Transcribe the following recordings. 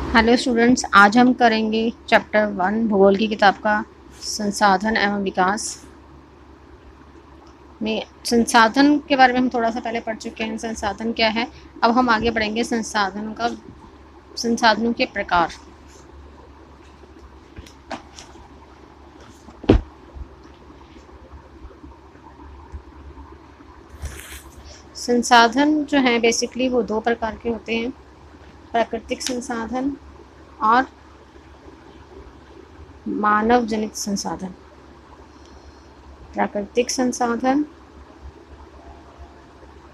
Hello students, आज हम करेंगे चैप्टर 1 भूगोल की किताब का संसाधन एवं विकास में। संसाधन के बारे में हम थोड़ा सा पहले पढ़ चुके हैं, संसाधन क्या है। अब हम आगे बढ़ेंगे संसाधनों के प्रकार। संसाधन जो हैं बेसिकली वो दो प्रकार के होते हैं, प्राकृतिक संसाधन और मानव जनित संसाधन। प्राकृतिक संसाधन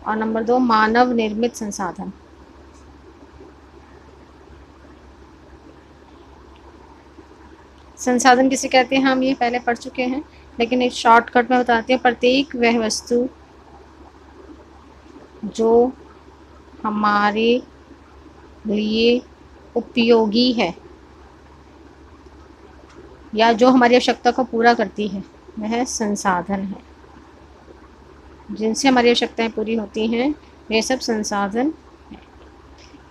और नंबर 2 मानव निर्मित संसाधन। संसाधन किसे कहते हैं हम ये पहले पढ़ चुके हैं, लेकिन एक शॉर्टकट में बताते हैं। प्रत्येक वह वस्तु जो हमारे लिए उपयोगी है या जो हमारी आवश्यकता को पूरा करती है वह संसाधन है। जिनसे हमारी आवश्यकताएं पूरी होती हैं वे सब संसाधन हैं।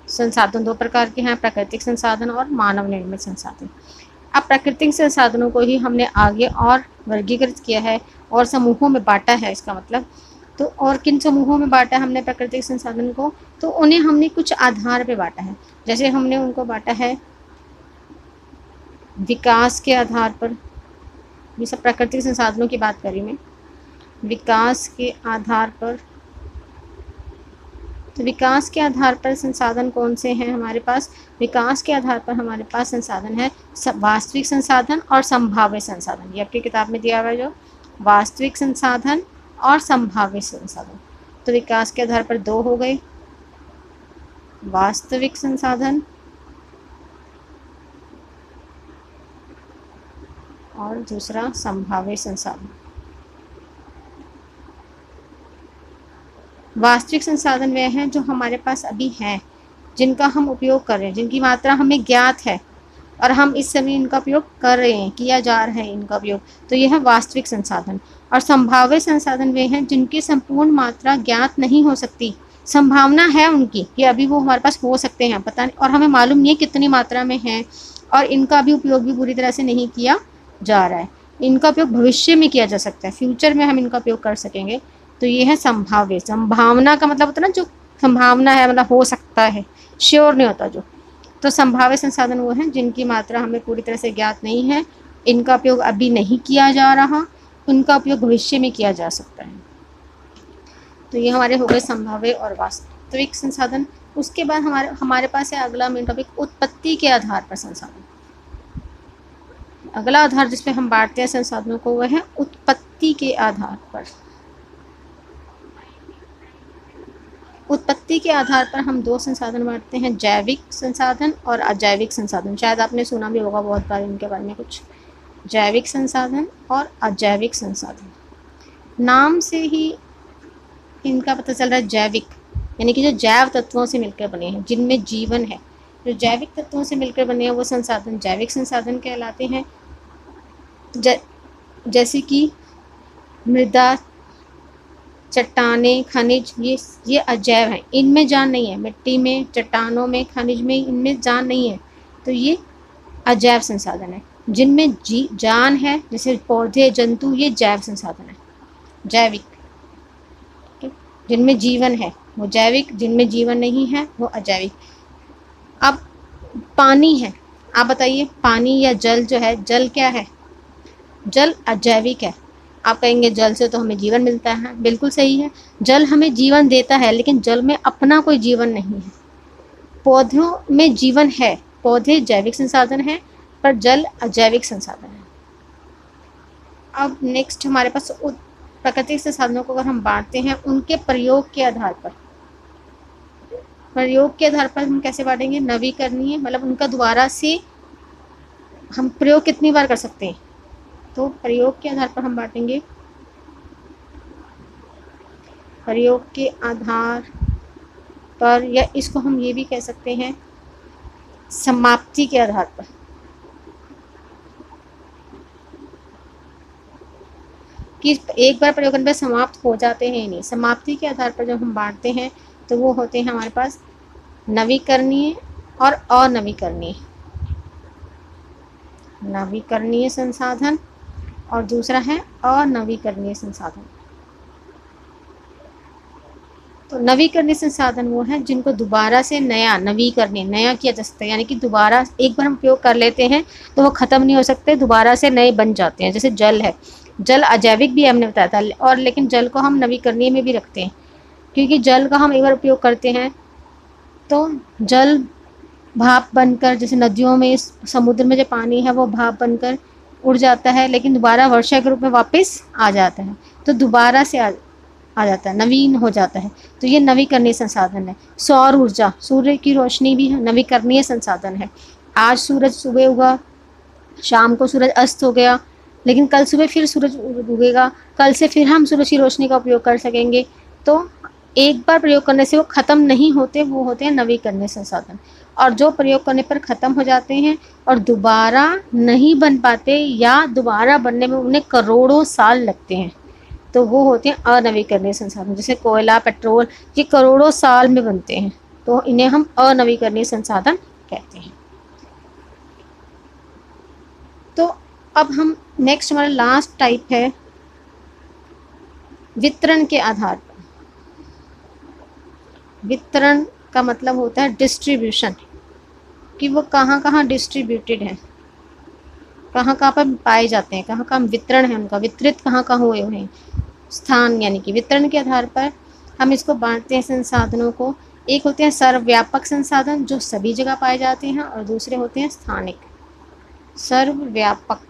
संसाधन दो प्रकार के हैं, प्राकृतिक संसाधन और मानव निर्मित संसाधन। अब प्राकृतिक संसाधनों को ही हमने आगे और वर्गीकृत किया है और समूहों में बांटा है। इसका मतलब तो और किन समूहों में बांटा हमने प्राकृतिक संसाधन को, तो उन्हें हमने कुछ आधार पे बांटा है। जैसे हमने उनको बांटा है विकास के आधार पर। ये सब प्राकृतिक संसाधनों की बात करी मैं, विकास के आधार पर। तो विकास के आधार पर संसाधन कौन से हैं हमारे पास? विकास के आधार पर हमारे पास संसाधन है वास्तविक संसाधन और संभाव्य संसाधन। ये आपकी किताब में दिया हुआ है, जो वास्तविक संसाधन और संभाव्य संसाधन। तो विकास के आधार पर दो हो गए, वास्तविक संसाधन और दूसरा संभाव्य संसाधन। वास्तविक संसाधन वह हैं जो हमारे पास अभी हैं, जिनका हम उपयोग कर रहे हैं, जिनकी मात्रा हमें ज्ञात है और हम इस समय इनका उपयोग कर रहे हैं, किया जा रहा है इनका उपयोग। तो यह है वास्तविक संसाधन। और संभाव्य संसाधन वे हैं जिनकी संपूर्ण मात्रा ज्ञात नहीं हो सकती, संभावना है उनकी कि अभी वो हमारे पास हो सकते हैं, पता नहीं, और हमें मालूम नहीं है कितनी मात्रा में है, और इनका भी उपयोग भी पूरी तरह से नहीं किया जा रहा है। इनका उपयोग भविष्य में किया जा सकता है, फ्यूचर में हम इनका उपयोग कर सकेंगे। तो ये है संभाव्य। संभावना का मतलब होता है ना, जो संभावना है मतलब हो सकता है, श्योर नहीं होता जो। तो संभाव्य संसाधन वो हैं जिनकी मात्रा हमें पूरी तरह से ज्ञात नहीं है, इनका उपयोग अभी नहीं किया जा रहा, उनका उपयोग भविष्य में किया जा सकता है। तो ये हमारे हो गए संभाव्य और वास्तविक संसाधन। उसके बाद हमारे पास है अगला मेन टॉपिक, उत्पत्ति के आधार पर संसाधन। अगला आधार जिसपे हम बांटते हैं संसाधनों को वह है उत्पत्ति के आधार पर। उत्पत्ति के आधार पर हम दो संसाधन बांटते हैं, जैविक संसाधन और अजैविक संसाधन। शायद आपने सुना भी होगा बहुत बार इनके बारे में कुछ, जैविक संसाधन और अजैविक संसाधन। नाम से ही इनका पता चल रहा है जैविक, यानी कि जो जैव तत्वों से मिलकर बने हैं, जिनमें जीवन है, जो जैविक तत्वों से मिलकर बने हैं वो संसाधन जैविक संसाधन कहलाते हैं। जैसे कि मृदा, चट्टानें, खनिज, ये अजैव हैं, इनमें जान नहीं है। मिट्टी में, चट्टानों में, खनिज में, इनमें जान नहीं है, तो ये अजैव संसाधन है। जिनमें जान है, जैसे पौधे, जंतु, ये जैव संसाधन है, जैविक। जिनमें जीवन है वो जैविक, जिनमें जीवन नहीं है वो अजैविक। अब पानी है, आप बताइए पानी या जल जो है, जल क्या है? जल अजैविक है। आप कहेंगे जल से तो हमें जीवन मिलता है, बिल्कुल सही है, जल हमें जीवन देता है, लेकिन जल में अपना कोई जीवन नहीं है। पौधों में जीवन है, पौधे जैविक संसाधन है, पर जल अजैविक संसाधन है। अब नेक्स्ट हमारे पास प्राकृतिक संसाधनों को अगर हम बांटते हैं उनके प्रयोग के आधार पर। प्रयोग के आधार पर हम कैसे बांटेंगे? नवीकरणीय, मतलब उनका दोबारा से हम प्रयोग कितनी बार कर सकते हैं, तो प्रयोग के आधार पर हम बांटेंगे। प्रयोग के आधार पर, या इसको हम ये भी कह सकते हैं समाप्ति के आधार पर। कि एक बार प्रयोग करने पर समाप्त हो जाते हैं नहीं, समाप्ति के आधार पर जब हम बांटते हैं तो वो होते हैं हमारे पास नवीकरणीय और अनवीकरणीय, नवीकरणीय संसाधन और दूसरा है अनवीकरणीय संसाधन। तो नवीकरणीय संसाधन वो है जिनको दोबारा से नया किया जा सकता है, यानी कि दोबारा एक बार हम उपयोग कर लेते हैं तो वो खत्म नहीं हो सकते, दोबारा से नए बन जाते हैं। जैसे जल है, जल अजैविक भी हमने बताया था, और लेकिन जल को हम नवीकरणीय में भी रखते हैं, क्योंकि जल का हम एक बार उपयोग करते हैं तो जल भाप बनकर, जैसे नदियों में, समुद्र में जो पानी है वो भाप बनकर उड़ जाता है, लेकिन दोबारा वर्षा के रूप में वापस आ जाता है, तो दोबारा से आ जाता है, नवीन हो जाता है। तो ये नवीकरणीय संसाधन है। सौर ऊर्जा, सूर्य की रोशनी भी नवीकरणीय संसाधन है। आज सूरज सुबह उगा, शाम को सूरज अस्त हो गया, लेकिन कल सुबह फिर सूरज उगेगा, कल से फिर हम सूरज की रोशनी का उपयोग कर सकेंगे। तो एक बार प्रयोग करने से वो ख़त्म नहीं होते, वो होते हैं नवीकरणीय संसाधन। और जो प्रयोग करने पर ख़त्म हो जाते हैं और दोबारा नहीं बन पाते या दोबारा बनने में उन्हें करोड़ों साल लगते हैं, तो वो होते हैं अनवीकरणीय संसाधन। जैसे कोयला, पेट्रोल, ये करोड़ों साल में बनते हैं, तो इन्हें हम अनवीकरणीय संसाधन कहते हैं। तो अब हम नेक्स्ट, हमारा लास्ट टाइप है वितरण के आधार पर। वितरण का मतलब होता है डिस्ट्रीब्यूशन, कि वो कहाँ कहाँ डिस्ट्रीब्यूटेड है, कहाँ कहाँ पर पाए जाते हैं, कहाँ कहाँ वितरण है उनका, वितरित कहाँ कहाँ हुए हुए हैं, स्थान। यानी कि वितरण के आधार पर हम इसको बांटते हैं संसाधनों को। एक होते हैं सर्वव्यापक संसाधन जो सभी जगह पाए जाते हैं, और दूसरे होते हैं स्थानिक। सर्वव्यापक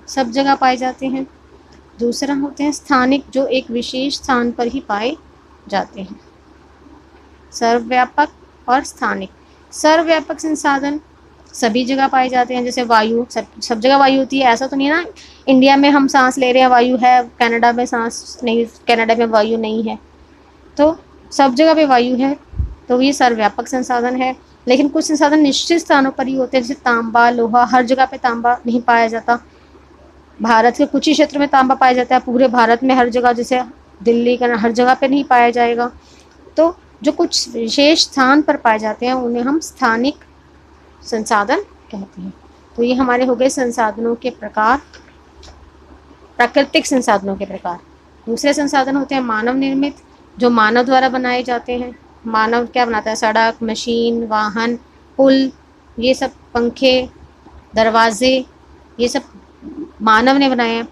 सब जगह पाए जाते हैं, दूसरा होते हैं स्थानिक जो एक विशेष स्थान पर ही पाए जाते हैं। सर्वव्यापक और स्थानिक। सर्वव्यापक संसाधन सभी जगह पाए जाते हैं, जैसे वायु, सब जगह वायु होती है, ऐसा तो नहीं ना इंडिया में हम सांस ले रहे हैं वायु है, कनाडा में सांस नहीं, कनाडा में वायु नहीं है, तो सब जगह पे वायु है, तो ये सर्वव्यापक संसाधन है। लेकिन कुछ संसाधन निश्चित स्थानों पर ही होते हैं, जैसे तांबा, लोहा, हर जगह पे तांबा नहीं पाया जाता। भारत के कुछ ही क्षेत्र में तांबा पाया जाता है, पूरे भारत में हर जगह, जैसे दिल्ली का हर जगह पे नहीं पाया जाएगा। तो जो कुछ विशेष स्थान पर पाए जाते हैं उन्हें हम स्थानिक संसाधन कहते हैं। तो ये हमारे हो गए संसाधनों के प्रकार, प्राकृतिक संसाधनों के प्रकार। दूसरे संसाधन होते हैं मानव निर्मित, जो मानव द्वारा बनाए जाते हैं। मानव क्या बनाता है, सड़क, मशीन, वाहन, पुल, ये सब, पंखे, दरवाजे, ये सब मानव ने बनाए हैं।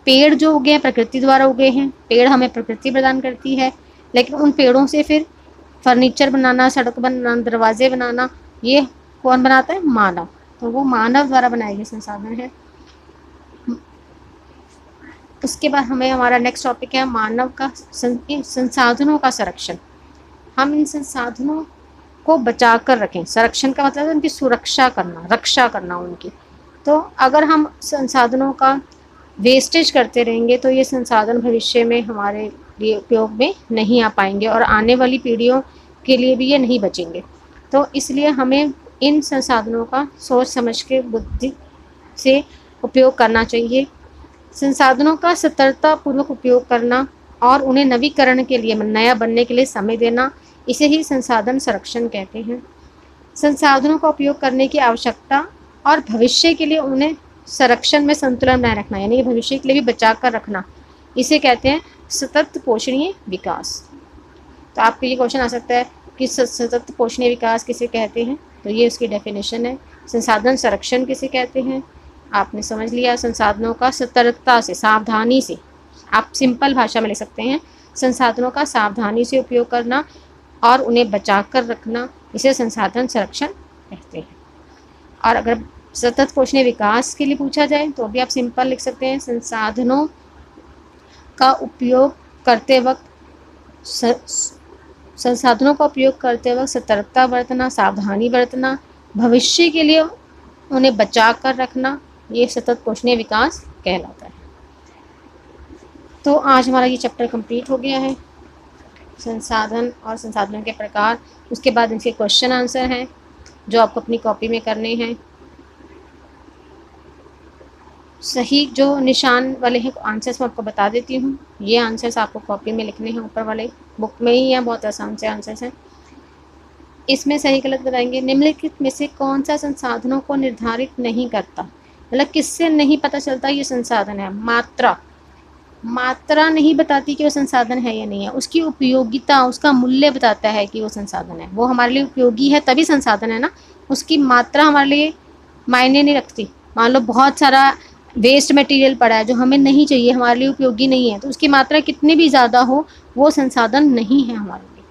पेड़ जो उगे हैं प्रकृति द्वारा उगे हैं, पेड़ हमें प्रकृति प्रदान करती है, लेकिन उन पेड़ों से फिर फर्नीचर बनाना, सड़क बनाना, दरवाजे बनाना, ये कौन बनाता है, मानव। तो वो मानव द्वारा बनाए गए संसाधन है। उसके बाद हमें, हमारा नेक्स्ट टॉपिक है मानव का संसाधनों का संरक्षण। हम इन संसाधनों को बचा कर रखें। संरक्षण का मतलब है उनकी सुरक्षा करना, रक्षा करना उनकी। तो अगर हम संसाधनों का वेस्टेज करते रहेंगे तो ये संसाधन भविष्य में हमारे लिए उपयोग में नहीं आ पाएंगे और आने वाली पीढ़ियों के लिए भी ये नहीं बचेंगे। तो इसलिए हमें इन संसाधनों का सोच समझ के, बुद्धि से उपयोग करना चाहिए। संसाधनों का सतर्कतापूर्वक उपयोग करना और उन्हें नवीकरण के लिए, नया बनने के लिए समय देना, इसे ही संसाधन संरक्षण कहते हैं। संसाधनों का उपयोग करने की आवश्यकता और भविष्य के लिए उन्हें संरक्षण में संतुलन बनाए रखना, यानी कि भविष्य के लिए भी बचा कर रखना, इसे कहते हैं सतत पोषणीय विकास। तो आपको ये क्वेश्चन आ सकता है कि सतत पोषणीय विकास किसे कहते हैं, तो ये उसकी डेफिनेशन है। संसाधन संरक्षण किसे कहते हैं, आपने समझ लिया। संसाधनों का सतर्कता से, सावधानी से, आप सिंपल भाषा में लिख सकते हैं, संसाधनों का सावधानी से उपयोग करना और उन्हें बचा कर रखना, इसे संसाधन संरक्षण कहते हैं। और अगर सतत पोषणीय विकास के लिए पूछा जाए तो भी आप सिंपल लिख सकते हैं, संसाधनों का उपयोग करते वक्त, संसाधनों का उपयोग करते वक्त सतर्कता बरतना, सावधानी बरतना, भविष्य के लिए उन्हें बचा कर रखना, ये सतत पोषणीय विकास कहलाता है। तो आज हमारा ये चैप्टर कंप्लीट हो गया है, संसाधन और संसाधनों के प्रकार। उसके बाद इनके क्वेश्चन आंसर हैं जो आपको अपनी कॉपी में करने हैं। सही जो निशान वाले हैं आंसर्स मैं आपको बता देती हूँ, ये आंसर्स आपको कॉपी में लिखने हैं, ऊपर वाले बुक में ही हैं, बहुत आसान से आंसर्स हैं। इसमें सही गलत बताएंगे। निम्नलिखित में से कौन सा संसाधनों को निर्धारित नहीं करता, मतलब किससे नहीं पता चलता ये संसाधन है। मात्रा, मात्रा नहीं बताती कि वो संसाधन है या नहीं है। उसकी उपयोगिता, उसका मूल्य बताता है कि वो संसाधन है, वो हमारे लिए उपयोगी है तभी संसाधन है ना। उसकी मात्रा हमारे लिए मायने नहीं रखती। मान लो बहुत सारा वेस्ट मटेरियल पड़ा है जो हमें नहीं चाहिए, हमारे लिए उपयोगी नहीं है, तो उसकी मात्रा कितनी भी ज़्यादा हो वो संसाधन नहीं है हमारे लिए।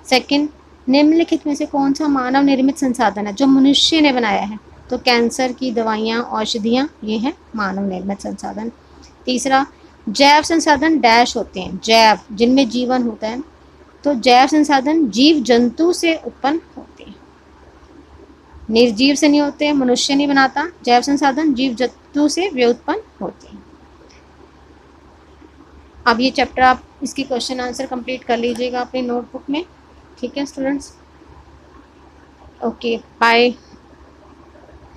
सेकंड, निम्नलिखित में से कौन सा मानव निर्मित संसाधन है जो मनुष्य ने बनाया है। तो कैंसर की दवाइयाँ, औषधियाँ, ये हैं मानव निर्मित संसाधन। तीसरा, जैव संसाधन डैश होते हैं, जैव जिनमें जीवन होता है, तो जैव संसाधन जीव जंतु से उत्पन्न होते हैं, निर्जीव से नहीं होते, मनुष्य नहीं बनाता। जैव संसाधन जीव जंतु से व्युत्पन्न होते हैं। अब ये चैप्टर आप इसकी क्वेश्चन आंसर कंप्लीट कर लीजिएगा अपनी नोटबुक में। ठीक है स्टूडेंट्स, ओके बाय।